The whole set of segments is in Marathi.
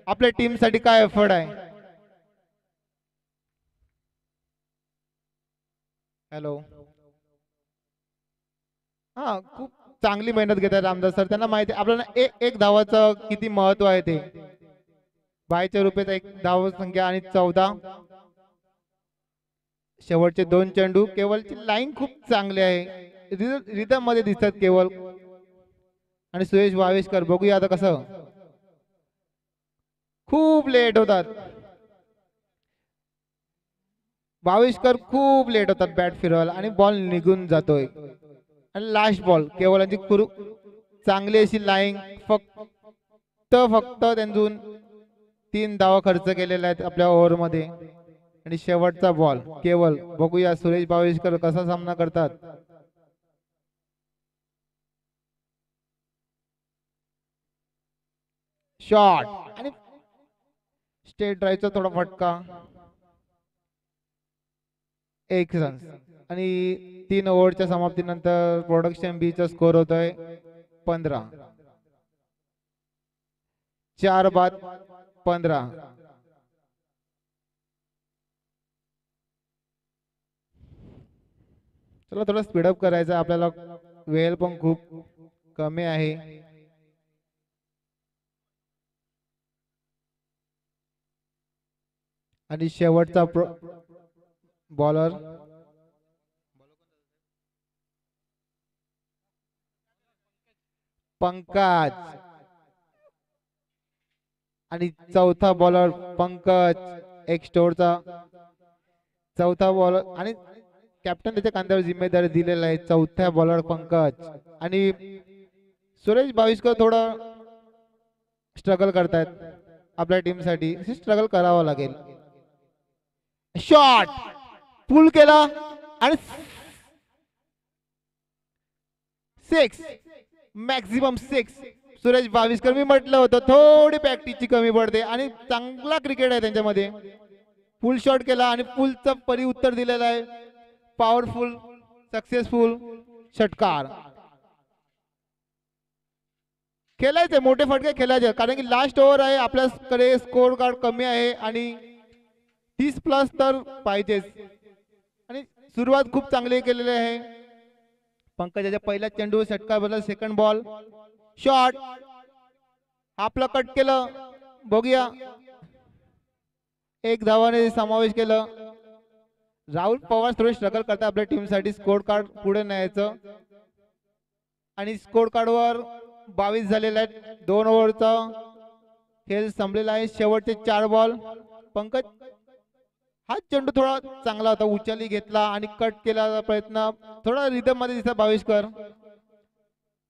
आपल्या टीम साठी काय एफर्ट आहे? हॅलो. हा, खूप चांगली मेहनत घेतात रामदास सर. त्यांना माहिती आहे आपल्याला एक एक धावाचं किती महत्व आहे ते. बायच्या रुपयात एक धाव संख्या आणि 14. शेवटचे 2 चेंडू. केवलची लाईन खूप चांगली आहे, रिदम मध्ये दिसतात केवल. आणि सुरेश वावेशकर बघूया आता कसं. खूप लेट होतात वावेशकर, खूप लेट होतात बॅट फिरवायला आणि बॉल निघून जातोय. आणि लास्ट बॉल केवलांची चांगली अशी लाईन. फक्त त्यांतून 3 धावा खर्च केलेल्या आहेत आपल्या ओव्हर मध्ये. आणि शेवटचा बॉल केवल. बघूया सुरेश वावेशकर कसा सामना करतात. शॉट आणि स्टेट ड्राईव्हचा थोडा फटका. 1 रन. आणि 3 ओव्हरच्या समाप्तीनंतर प्रोडक्शन बी चा स्कोर होतोय 15. 4 बाद 15. चला थोडं स्पीडअप करायचं आपल्याला, वेळ पण खूप कमी आहे. आणि शेवटचा बॉलर पंकज. आणि चौथा बॉलर पंकज. एक स्टोरचा चौथा बॉलर आणि कॅप्टन त्याच्या खांद्यावर जिम्मेदारी दिलेला आहे. चौथ्या बॉलर पंकज. आणि सुरेश भाविस्कर थोडं स्ट्रगल करतायत आपल्या टीम साठी. स्ट्रगल करावं लागेल. शॉट पुल केला आणि 6, मॅक्झिमम 6. सुरेश भाविस्कर, मी म्हटलं होतं थोडी प्रॅक्टिसची कमी पडते आणि चांगला क्रिकेट आहे त्यांच्यामध्ये. फुल शॉट केला आणि फुलचं परी उत्तर दिलेलं आहे. पॉवरफुल, सक्सेसफुल षटकार. खेळायचे मोठे फटके खेळायचे, कारण की लास्ट ओव्हर आहे, आपल्याकडे स्कोर कार्ड कमी आहे आणि 30 प्लस तर पाहिजेच. आणि सुरुवात खूप चांगली केलेली आहे. पंकजाच्या पहिल्या चेंडू षटकार बदल. सेकंड बॉल शॉट आपलं कट केलं. बघूया, 1 धावाने समावेश केलं. राहुल पवार थोडे स्ट्रगल करतात आपल्या टीम साठी स्कोर कार्ड पुढे न्यायचं. आणि स्कोर कार्ड वर 22 झालेला आहे. 2 ओव्हरचा खेळ संपलेला आहे. शेवटचे 4 बॉल. पंकज, हा चेंडू थोडा चांगला होता, उचलही घेतला आणि कट केला प्रयत्न. थोडा रिदम मध्ये दिसला भावेशकर.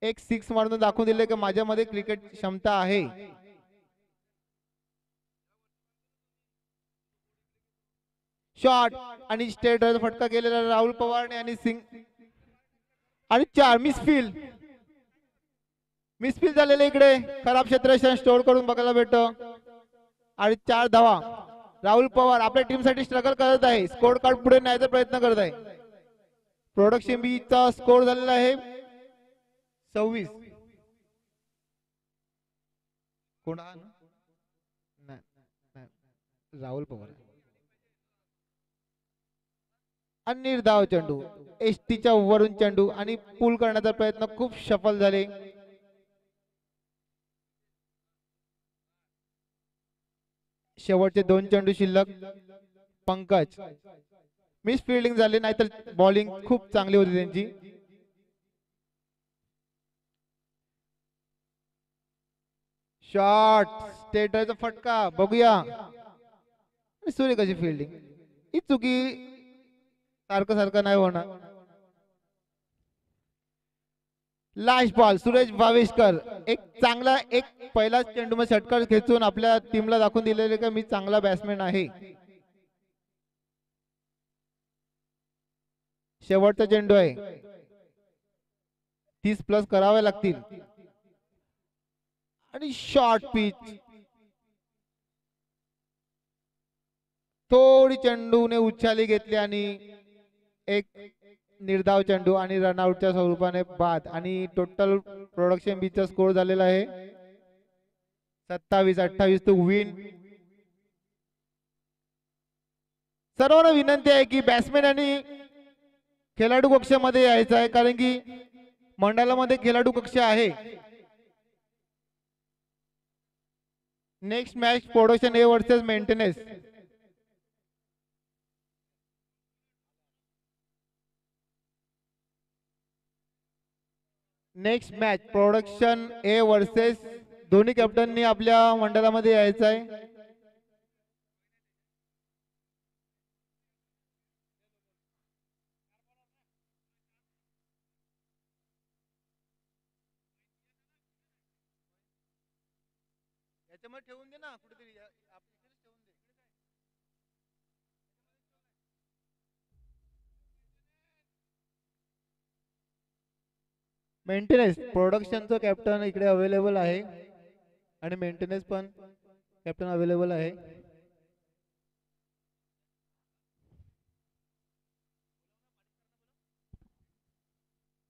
एक 6 मारून दाखवून दिले की माझ्यामध्ये क्रिकेट क्षमता आहे. शॉट आणि स्टेट ड्राइव्ह फटका केलेला राहुल पवारने. आणि सिंग आणि 4 मिसफील झालेले इकडे. खराब क्षेत्र स्टोर करून बघायला भेटतो. आणि 4 धावा. राहुल पवार आपल्या टीम साठी स्ट्रगल करत आहे, स्कोर कार्ड पुढे न्यायचा प्रयत्न करत आहे. प्रोडक्शन बी चा स्कोर झालेला आहे 26. कोण? राहुल पवार. आणि निर्धाव चेंडू, एसटीच्या वरून चेंडू आणि पूल करण्याचा प्रयत्न खूप सफल झाले. शेवटचे 2 चेंडू शिल्लक. पंकज, मिस फिल्डिंग झाली, नाहीतर बॉलिंग खूप चांगली होती त्यांची. शॉट स्टेटरचा फटका. बघूया सूर्य कशी फिल्डिंग. ही चुकी सारखं सारखं नाही होणार. Last ball Suresh Bhaveshkar. एक चांगला पहिला चेंडू मध्ये षटकार खेचून आपल्या टीमला दाखवून दिलेले की मी चांगला बॅट्समॅन आहे. शेवटचा चेंडू आहे, 30 प्लस करावे लागतील. आणि शॉर्ट पिच. थोडी चेंडूने उच्छाली घेतली आणि एक निर्धाव चेंडू आणि रनआउटच्या स्वरूपाने बाद. आणि टोटल प्रोडक्शन बीचा स्कोर झालेला आहे 27-28 टू विन. सर्वांना विनंती आहे की बॅट्समॅन आणि खेळाडू कक्षामध्ये यायचं आहे, कारण की मंडळामध्ये खेळाडू कक्ष आहे. Next match production A versus maintenance. Next match production A versus. दोन्ही कॅप्टननी आपल्या मंडळामध्ये यायचं आहे. याच्यामध्ये ठेवून दे ना कुठेतरी. मेंटेनन्स प्रोडक्शनचं कॅप्टन इकडे अवेलेबल आहे आणि मेंटेनन्स पण कॅप्टन अवेलेबल आहे.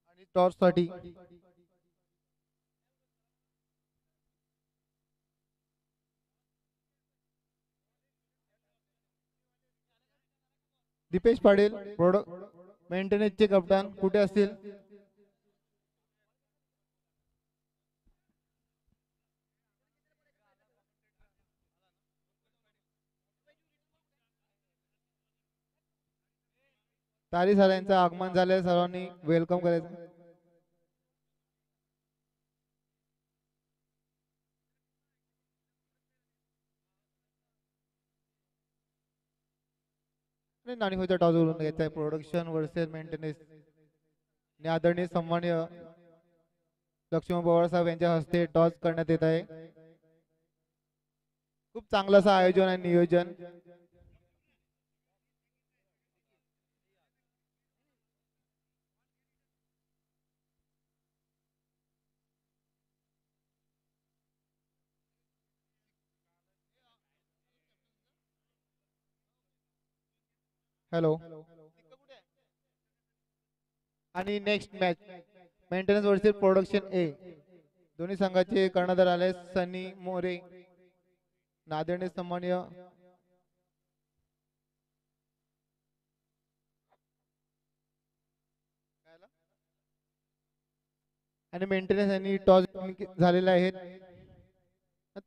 आणि टॉस साठी दीपेश पाटील मेंटेनन्सचे कप्तान कुठे असतील? तारी सरांचं आगमन झाले, सर्वांनी वेलकम करायचं. नाणेफेकचा टॉस उडवून घ्यायचा आहे. Production versus maintenance. आदरणीय सन्माननीय लक्ष्मण पवार साहेब यांच्या हस्ते टॉस करण्यात येत आहे. खूप चांगलं असं आयोजन आणि नियोजन. हॅलो. आणि next match maintenance versus production A. दोन्ही संघाचे कर्णधार आले सनी मोरे. आदरणीय सन्माननीय आणि मेंटेनन्स यांनी टॉस झालेले आहेत.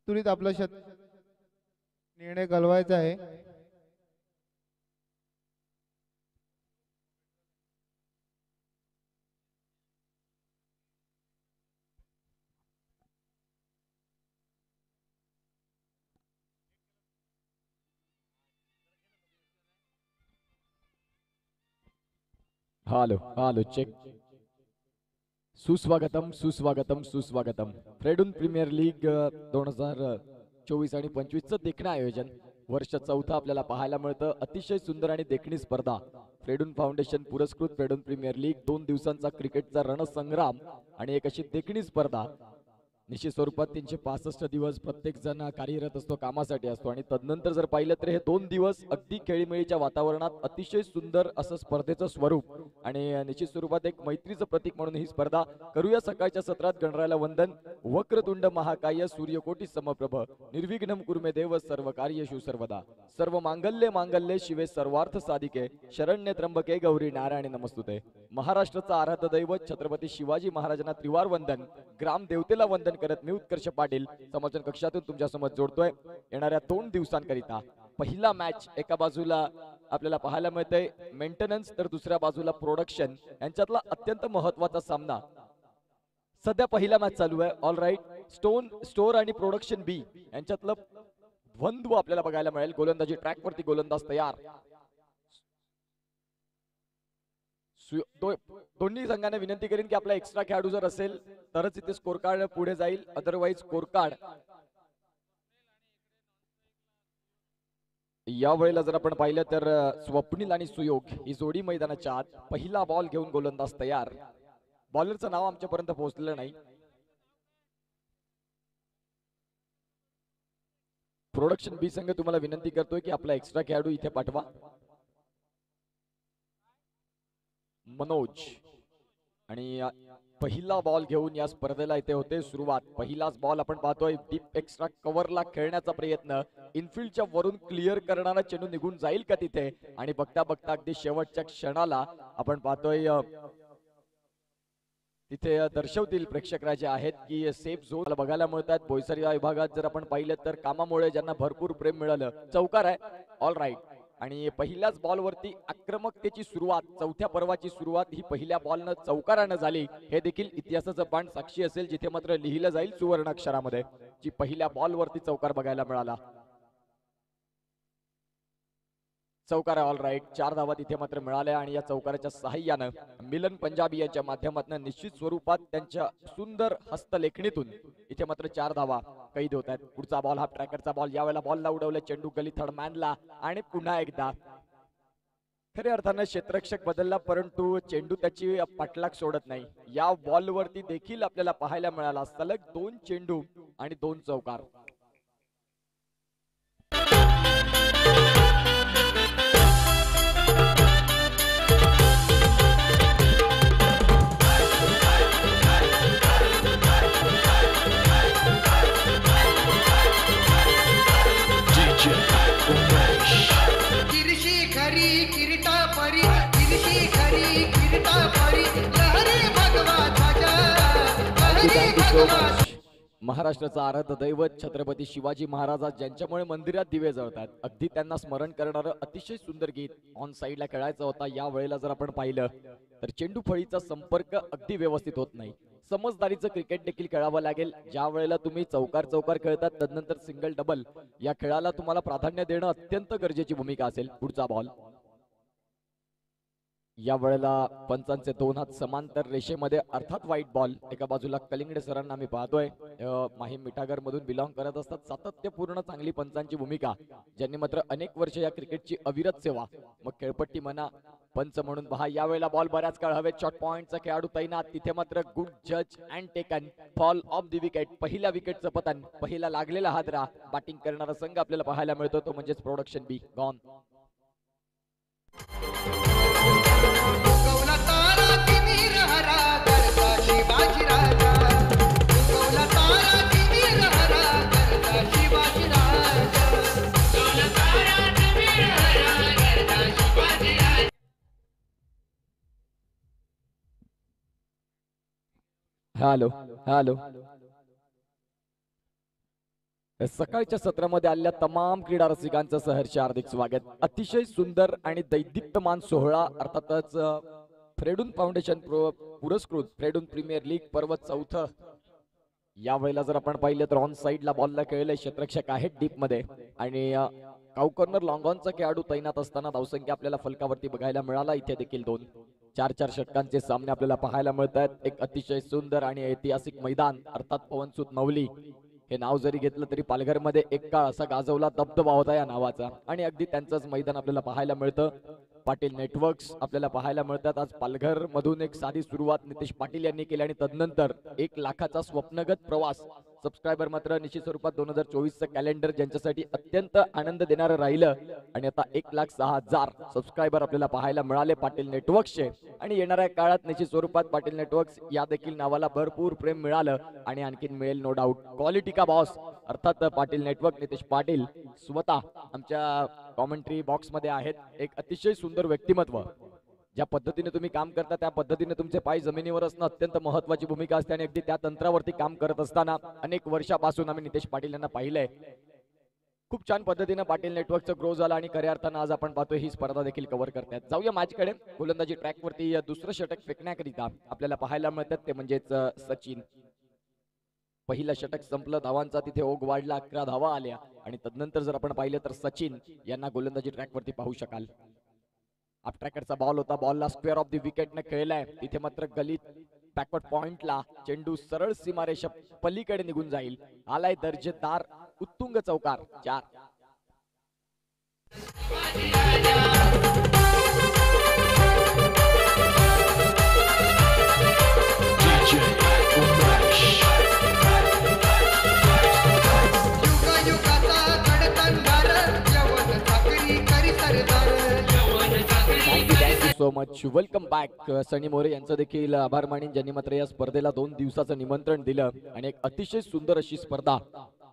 तुरीत आपला निर्णय गलवायचा आहे. Hello hello check. सुस्वागतम सुस्वागतम सुस्वागतम. फ्रेडून प्रीमियर लीग 2024 आणि 25चं देखणं आयोजन वर्ष चौथा आपल्याला पाहायला मिळतं. अतिशय सुंदर आणि देखणी स्पर्धा. फ्रेडून फाउंडेशन पुरस्कृत फ्रेडून प्रीमियर लीग 2 दिवसांचा क्रिकेटचा रणसंग्राम आणि एक अशी देखणी स्पर्धा. निश्चित स्वरूपात 365 दिवस प्रत्येक जण कार्यरत असतो, कामासाठी असतो. आणि तदनंतर जर पाहिलं तर हे 2 दिवस अगदी खेळीमेळीच्या वातावरणात अतिशय सुंदर असं स्पर्धेचं स्वरूप आणि निश्चित स्वरूपात एक मैत्रीचं प्रतीक म्हणून ही स्पर्धा. करूया सकाळच्या सत्रात गणरायाला वंदन. वक्रतुंड महाकाय सूर्यकोटी समप्रभ निर्विघ्नं कुर्मे देव सर्व कार्येषु सर्वदा. सर्व मांगल्ये मांगल्ये शिवे सर्वार्थ साधिके शरण्य त्र्यंबके गौरी नारायणी नमस्तुते. महाराष्ट्राचा आराध्य दैवत छत्रपती शिवाजी महाराजांना त्रिवार वंदन. ग्राम देवतेला वंदन करत मी उत्कर्ष पाटील समालोचन कक्षातून तुमच्या समोर जोडतोय. येणाऱ्या 2 दिवसांकरिता पहिला मॅच एका बाजूला आपल्याला पाहायला मिळतंय मेंटेनन्स, तर दुसऱ्या बाजूला प्रोडक्शन यांच्यातला अत्यंत महत्त्वाचा सामना. सध्या पहिला मॅच चालू आहे. All right. स्टोर आणि प्रोडक्शन बी यांच्यातलं द्वंद्व आपल्याला बघायला मिळेल. गोलंदाजी ट्रॅक वरती गोलंदाज तयार. दोन्ही संघांना विनंती करीन की आपला एक्स्ट्रा खेळाडू जर असेल तरच इथे स्कोर कार्ड पुढे जाईल, अदरवाईज स्कोर कार्ड. या वेळेला जर आपण पाहिलं तर स्वप्नील आणि सुयोग ही जोडी मैदानाच्या आत. पहिला बॉल घेऊन गोलंदाज तयार. बॉलरचं नाव आमच्यापर्यंत पोहोचलेलं नाही. प्रोडक्शन बी संघ तुम्हाला विनंती करतोय की आपला एक्स्ट्रा खेळाडू इथे पाठवा. मनोज आणि पहिला बॉल घेऊन या स्पर्धेला इथे होते सुरुवात. पहिलाच बॉल आपण पाहतोय डीप एक्स्ट्रा कव्हरला खेळण्याचा प्रयत्न. इनफिल्डच्या वरून क्लिअर करणारा चेंडू निघून जाईल का तिथे, आणि बघता बघता अगदी शेवटच्या क्षणाला आपण पाहतोय तिथे दर्शवतील प्रेक्षक जे आहेत की सेफ झोन बघायला मिळतात. बोईसर या विभागात जर आपण पाहिलं तर कामामुळे ज्यांना भरपूर प्रेम मिळालं. चौकार आहे, ऑल राईट. आणि पहिल्याच बॉलवरती आक्रमकतेची सुरुवात, चौथ्या पर्वाची सुरुवात ही पहिल्या बॉलनं चौकारानं झाली. हे देखील इतिहासाचं पान साक्षी असेल, जिथे मात्र लिहिलं जाईल सुवर्ण अक्षरामध्ये, जी पहिल्या बॉलवरती चौकार बघायला मिळाला. चौकार ऑल राईट. 4 धावा तिथे मात्र मिळाल्या आणि या चौकाराच्या सहाय्यानं मिलन पंजाबी यांच्या माध्यमातून निश्चित स्वरूपात त्यांच्या सुंदर हस्तलेखणीतून इथे मात्र 4 धावा कैद होत आहेत. पुढचा बॉल हा ट्रॅकरचा बॉल. यावेळेला बॉलला उडवलं चेंडू गली थर्ड मॅनला आणि पुन्हा एकदा खऱ्या अर्थानं क्षेत्ररक्षक बदलला, परंतु चेंडू त्याची पाठलाग सोडत नाही. या बॉलवरती देखील आपल्याला पाहायला मिळाला सलग 2 चेंडू आणि 2 चौकार. महाराष्ट्राचा आराध्य दैवत छत्रपती शिवाजी महाराज ज्यांच्यामुळे मंदिरात दिवे जळतात, अगदी त्यांना स्मरण करणारं अतिशय सुंदर गीत ऑन साईडला खेळायचं होता. या वेळेला जर आपण पाहिलं तर चेंडू फळीचा संपर्क अगदी व्यवस्थित होत नाही. समजदारीचं क्रिकेट देखील खेळावं लागेल. ज्या वेळेला तुम्ही चौकार खेळतात तदनंतर सिंगल डबल या खेळाला तुम्हाला प्राधान्य देणं अत्यंत गरजेची भूमिका असेल. पुढचा बॉल. या वेळेला पंचांचे 2 हात समांतर रेषेमध्ये, अर्थात व्हाईट बॉल. एका बाजूला कलिंगडे सरांना आम्ही पाहतोय, माहीम मिठागर मधून बिलॉंग करत असतात. सातत्यपूर्ण चांगली पंचांची भूमिका, ज्यांनी मात्र अनेक वर्ष या क्रिकेटची अविरत सेवा, मग खेळपट्टी म्हणा, पंच म्हणून पहा. या वेळेला बॉल बऱ्याच काळ हवेत. शॉर्ट पॉइंटचा खेळाडू तैनात. तिथे मात्र गुड जज and taken. Fall of the wicket. पहिल्या विकेटचं पतन. पहिला लागलेला हादरा. बॅटिंग करणारा संघ आपल्याला पाहायला मिळतो, तो म्हणजेच production be gone. Hello hello. सकाळच्या सत्रामध्ये आलेल्या तमाम क्रीडा रसिकांचं सहर्ष हार्दिक स्वागत. अतिशय सुंदर आणि दैदिप्यमान सोहळा, अर्थातच फ्रेडून फाउंडेशन पुरस्कृत फ्रेडून प्रीमियर लीग पर्व 4. या वेळेला जर आपण पाहिलं तर ऑन साईडला बॉलला खेळले क्षेत्ररक्षक आहेत डीप मध्ये, आणि काउ कॉर्नर लॉंग ऑनचा खेळाडू तैनात असताना धावसंख्या आपल्याला फलकावरती बघायला मिळाला. इथे देखील 2-4 षटकांचे सामने आपल्याला पाहायला मिळत आहेत. एक अतिशय सुंदर आणि ऐतिहासिक मैदान, अर्थात पवनसूत नवली हे नाव जरी घेतलं तरी पालघरमध्ये एक काळ असा गाजवला दबदबा होता या नावाचा, आणि अगदी त्यांचंच मैदान आपल्याला पाहायला मिळतं. पाटील नेटवर्क्स आपल्याला पाहायला मिळतात. आज पालघर मधून एक साधी सुरुवात नितेश पाटील यांनी केली, आणि तदनंतर 1 लाखाचा स्वप्नगत प्रवास. सबस्क्रायबर मात्र निश्चित स्वरूपात 2024चं कॅलेंडर ज्यांच्यासाठी अत्यंत आनंद देणारं राहिलं, आणि आता 1,06,000 सबस्क्रायबर आपल्याला पाहायला मिळाले पाटील नेटवर्क्सचे. आणि येणाऱ्या काळात निश्चित स्वरूपात पाटील नेटवर्क्स या देखील नावाला भरपूर प्रेम मिळालं, आणि आणखीन मिळेल नो डाऊट. क्वालिटी का बॉस, अर्थात पाटील नेटवर्क नितेश पाटील स्वतः आमच्या कॉमेंट्री बॉक्स मध्ये आहेत. एक अतिशय सुंदर व्यक्तिमत्व. ज्या पद्धतीने तुम्ही काम करता त्या पद्धतीने तुमचे पाय जमिनीवर असणं अत्यंत महत्त्वाची भूमिका असते, आणि अगदी त्या तंत्रावरती काम करत असताना अनेक वर्षापासून आम्ही नितेश पाटील यांना पाहिलंय. खूप छान पद्धतीने पाटील नेटवर्कचं ग्रो झालं, आणि खऱ्या अर्थानं आज आपण पाहतोय ही स्पर्धा देखील कव्हर करतायत. जाऊया मॅचकडे. गोलंदाजी ट्रॅकवरती दुसरं षटक फेकण्याकरिता आपल्याला पाहायला मिळतात, ते म्हणजेच सचिन. पहिलं षटक संपलं, धावांचा तिथे ओघ वाढला, 11 धावा आल्या, आणि तदनंतर जर आपण पाहिलं तर सचिन यांना गोलंदाजी ट्रॅकवरती पाहू शकाल. आप ट्रॅकरचा बॉल होता, बॉलला स्क्वेअर ऑफ द विकेटने खेळलाय. तिथे मात्र गलीत बॅकवर्ड पॉइंटला चेंडू सरळ सीमारेषा पलीकडे निघून जाईल. आलाय दर्जेदार उत्तुंग चौकार. 4. So much. वेलकम बॅक सनी मोरे यांचं देखील आभार मानीन ज्यांनी मात्र या स्पर्धेला 2 दिवसाचं निमंत्रण दिलं आणि एक अतिशय सुंदर अशी स्पर्धा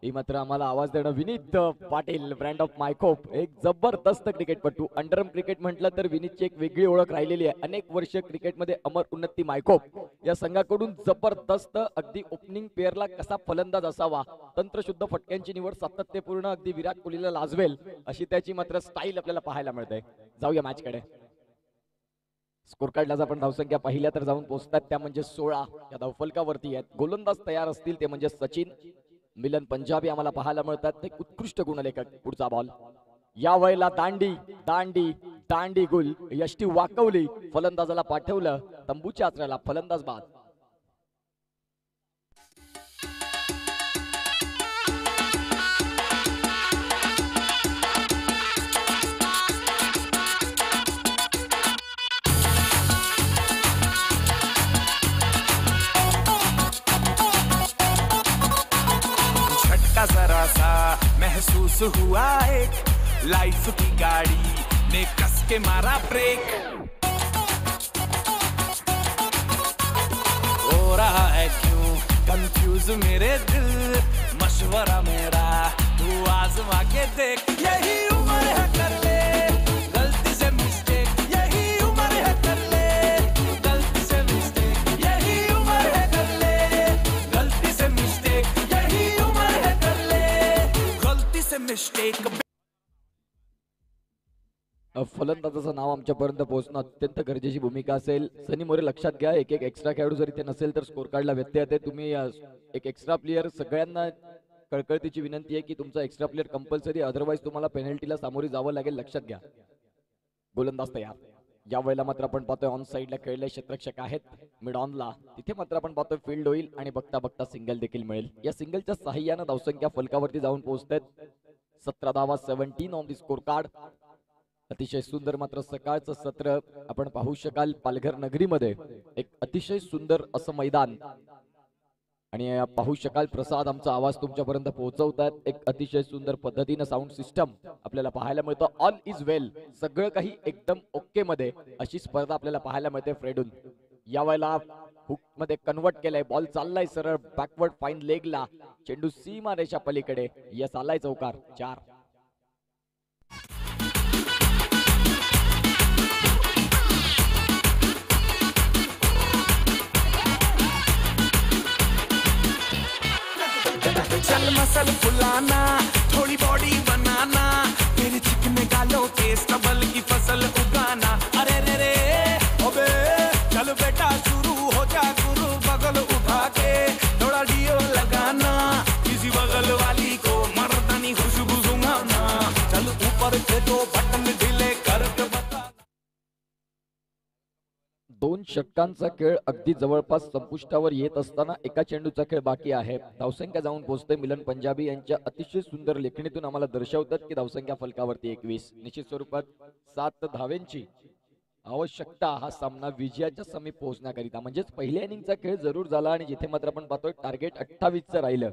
ही मात्र आम्हाला आवाज देणं. विनीत पाटील ब्रँड ऑफ मायकोप एक जबरदस्त क्रिकेटपटू. अंडरआर्म क्रिकेट म्हटलं तर विनीतची एक वेगळी ओळख राहिलेली आहे. अनेक वर्ष क्रिकेटमध्ये अमर उन्नती मायकोप या संघाकडून जबरदस्त अगदी ओपनिंग पेअरला कसा फलंदाज असावा, तंत्रशुद्ध फटक्यांची निवड सातत्यपूर्ण अगदी विराट कोहलीला लाजवेल अशी त्याची मात्र स्टाईल आपल्याला पाहायला मिळते. जाऊया मॅच कडे. स्कोर कार्डला जर आपण धावसंख्या पाहिल्या तर जाऊन पोहोचतात त्या म्हणजे 16 या धावफलकावरती आहेत. गोलंदाज तयार असतील ते म्हणजे सचिन, मिलन पंजाबी आम्हाला पाहायला मिळतात. एक उत्कृष्ट गुणलेखक. पुढचा बॉल या वेळेला दांडी दांडी दांडी गुल यष्टी वाकवली, फलंदाजाला पाठवलं तंबूच्या आचऱ्याला, फलंदाज बाद. जरा सा महसूस हुआ एक लाइफ की गाड़ी ने कस के मारा ब्रेक. हो रहा है क्यों कंफ्यूज मेरे दिल, मशवरा मेरा तू आजमा के देख. यही उम्र है कर ले गलती से मिस्टेक, यही उम्र है कर ले गलती से मिस्टेक, यही उम्र है कर ले गलती से मिस्टेक, यही उम्र है कर ले गलती से मिस्टेक. फलंदाजाचं नाव आमच्यापर्यंत पोहोचणं अत्यंत गरजेची भूमिका असेल. सनी मोरे लक्षात घ्या, एक एक्स्ट्रा खेळाडू जरी ते नसेल तर स्कोर कार्डला व्यत्यय येते. तुम्ही एक एक्स्ट्रा प्लेअर, सगळ्यांना कळकळतीची विनंती आहे की तुमचा एक्स्ट्रा प्लेअर कंपल्सरी, अदरवाईज तुम्हाला पेनल्टीला सामोरी जावं लागेल. लक्षात घ्या. गोलंदाज तयार. या वेळेला मात्र आपण पाहतोय ऑन साइडला खेळले क्षेत्ररक्षक आहेत मिड ऑनला. तिथे मात्र आपण पाहतोय फील्ड होईल आणि बघता बघता सिंगल देखील मिळेल. या सिंगलच्या सहाय्यानं धावसंख्या फलकावरती जाऊन पोहोचतात. 17 धावा, 17 ऑन दी स्कोर कार्ड. अतिशय सुंदर मात्र सकाळचं सत्र आपण पाहू शकाल. पालघर नगरीमध्ये एक अतिशय सुंदर असं मैदान आणि पाहू शकाल प्रसाद आमचा आवाज तुमच्यापर्यंत पोहोचवतात. एक अतिशय सुंदर पद्धतीनं साऊंड सिस्टम आपल्याला पाहायला मिळतं. ऑल इज वेल, सगळं काही एकदम ओके मध्ये अशी स्पर्धा आपल्याला पाहायला मिळते. फ्रेडून या वेळेला हुक मध्ये कन्वर्ट केलंय. बॉल चाललाय सरळ बॅकवर्ड फाईन लेगला, चेंडू सीमा रेषा पलीकडे. यस, आलाय चौकार. 4. चल मसल फुलाना, थोड़ी बॉडी बनाना, तेरे चिकने गालों के स्टबल की फसल उगाना. अरे रे रे ओबे चल बेटा शुरू हो जा गुरु, बगल उठा के थोड़ा डियो लगाना, किसी बगल वाली को मर्दानी खुशबू सुंघाना. चल ऊपर से दो बटन ढीले करके बता. 2 षटकांचा खेळ अगदी जवळपास संपुष्टावर येत असताना एका चेंडूचा खेळ बाकी आहे. धावसंख्या जाऊन पोहोचते. मिलन पंजाबी यांच्या अतिशय सुंदर लेखणीतून आम्हाला दर्शवतात की धावसंख्या फलकावरती 21. निश्चित स्वरूपात 7 धावेंची आवश्यकता हा सामना विजयाच्या समीप पोहोचण्याकरिता. म्हणजेच पहिल्या इनिंगचा खेळ जरूर झाला आणि जिथे मात्र आपण पाहतोय टार्गेट 28चं राहिलं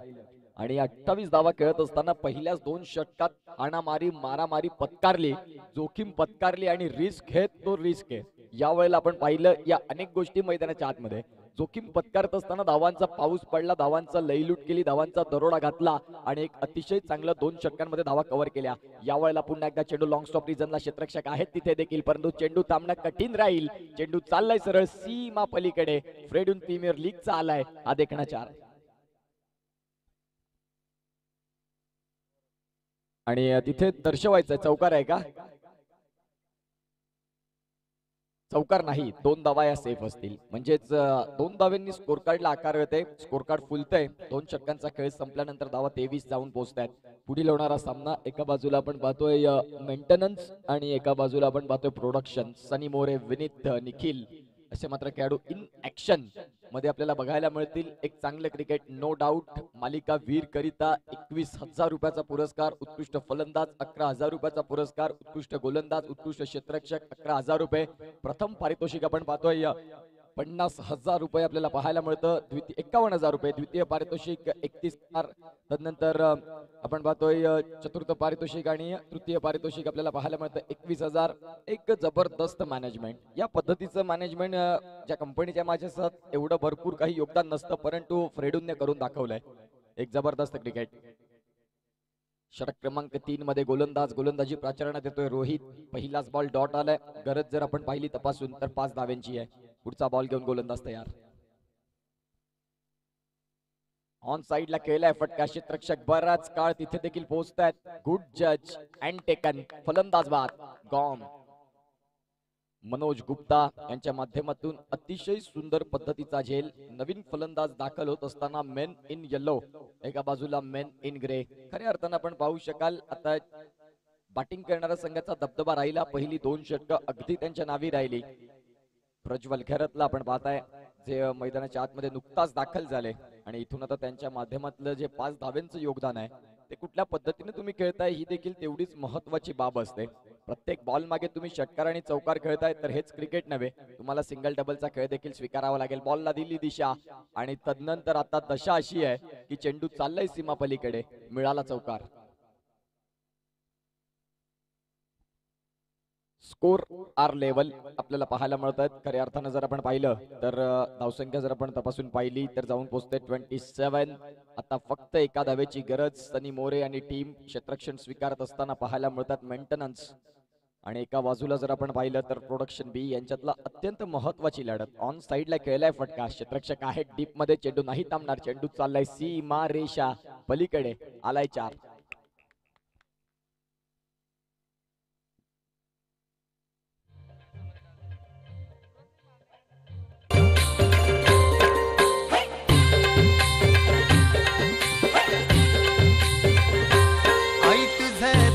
आणि 28 धावा खेळत असताना पहिल्याच 2 षटकात हाणामारी, मारामारी पत्कारली, जोखीम पत्कारली आणि रिस्क घेत तो रिस्क आहे. या वेळेला आपण पाहिलं या अनेक गोष्टी मैदानाच्या आतमध्ये. जोखीम पत्कारत असताना धावांचा पाऊस पडला, धावांचा लईलूट केली, धावांचा दरोडा घातला आणि एक अतिशय चांगलं 2 षटकांमध्ये धावा कव्हर केल्या. या वेळेला पुन्हा एकदा चेंडू लॉंग स्टॉप रिजनला क्षेत्ररक्षक आहेत तिथे देखील, परंतु चेंडू थांबणं कठीण राहील. चेंडू चाललाय सरळ सीमा पलीकडे. फ्रेडून प्रीमियर लीगचा आलाय हा देखणा 4. आणि तिथे दर्शवायचं चौकार आहे का? चौकार नाही, 2 धावा या सेफ असतील. म्हणजेच 2 धावांनी स्कोर कार्डला आकार येते. Score card फुलतंय. 2 षटकांचा खेळ संपल्यानंतर धावा 23 जाऊन पोहोचतात. पुढील होणारा सामना एका बाजूला आपण पाहतोय मेंटेनन्स आणि एका बाजूला आपण पाहतोय प्रोडक्शन. सनी मोरे, विनीत, निखिल असे मात्र खेळाडू इन ऍक्शन मध्ये आपल्याला बघायला मिळतील. एक चांगलं क्रिकेट नो डाऊट. मालिका वीर करिता 21,000 रुपयाचा पुरस्कार, उत्कृष्ट फलंदाज 11,000 रुपयाचा पुरस्कार, उत्कृष्ट गोलंदाज, उत्कृष्ट क्षेत्ररक्षक 11,000 रुपये. प्रथम पारितोषिक आपण पाहतोय 50,000 रुपये आपल्याला पाहायला मिळतं. 51,000 रुपये द्वितीय पारितोषिक 31,000. तदनंतर आपण पाहतोय चतुर्थ पारितोषिक आणि तृतीय पारितोषिक आपल्याला पाहायला मिळतं 21,000. एक जबरदस्त मॅनेजमेंट. या पद्धतीचं मॅनेजमेंट ज्या कंपनीच्या माझ्यासह एवढं भरपूर काही योगदान नसतं, परंतु फ्रेडूनने करून दाखवलंय. एक जबरदस्त क्रिकेट. षटक क्रमांक 3 मध्ये गोलंदाजी प्राचार्याने देतोय रोहित. पहिलाच बॉल डॉट आलाय. गरज जर आपण पाहिली तपासून तर 5 धाव्यांची आहे. पुढचा बॉल घेऊन गोलंदाज तयार. ऑन साइडला केलाय फटका. क्षेत्ररक्षक बराच काळ तिथे देखील पोहोचतायत. गुड जज अँड टेकन. फलंदाज बाद. गॉन. मनोज गुप्ता यांच्या माध्यमातून अतिशय सुंदर पद्धतीचा झेल. नवीन फलंदाज दाखल होत असताना मेन इन येलो, एका बाजूला मेन इन ग्रे. खऱ्या अर्थानं आपण पाहू शकाल आता बॅटिंग करणाऱ्या संघाचा दबदबा राहिला. पहिली 2 षटकं अगदी त्यांच्या नावी राहिली. प्रज्वल खैरतला आपण पाहताय जे मैदानाच्या आतमध्ये नुकताच दाखल झाले आणि इथून आता त्यांच्या माध्यमातलं जे 5 धाव्यांचं योगदान आहे ते कुठल्या पद्धतीने तुम्ही खेळताय ही देखील तेवढीच महत्वाची बाब असते. प्रत्येक बॉल मागे तुम्ही षटकार आणि चौकार खेळताय तर हेच क्रिकेट नव्हे, तुम्हाला सिंगल डबलचा खेळ देखील स्वीकारावा लागेल. बॉलला दिली दिशा आणि तदनंतर आता दशा अशी आहे की चेंडू चाललाय सीमा पलीकडे. मिळाला चौकार. स्कोर आर लेवल आपल्याला पाहायला मिळत आहेत. खऱ्या अर्थानं जर आपण पाहिलं तर धावसंख्या जर आपण तपासून पाहिली तर जाऊन पोहोचते 27. आता फक्त एका धावेची गरज. सनी मोरे आणि टीम क्षेत्ररक्षण स्वीकारत असताना पाहायला मिळतात मेंटेनन्स. आणि एका बाजूला जर आपण पाहिलं तर प्रोडक्शन बी यांच्यातला अत्यंत महत्वाची लढत. ऑन साइडला खेळलाय फटका. क्षेत्ररक्षक आहे डीप मध्ये. चेंडू नाही थांबणार. चेंडू चाललाय सीमा रेषा पलीकडे. आलाय 4. आई तुझं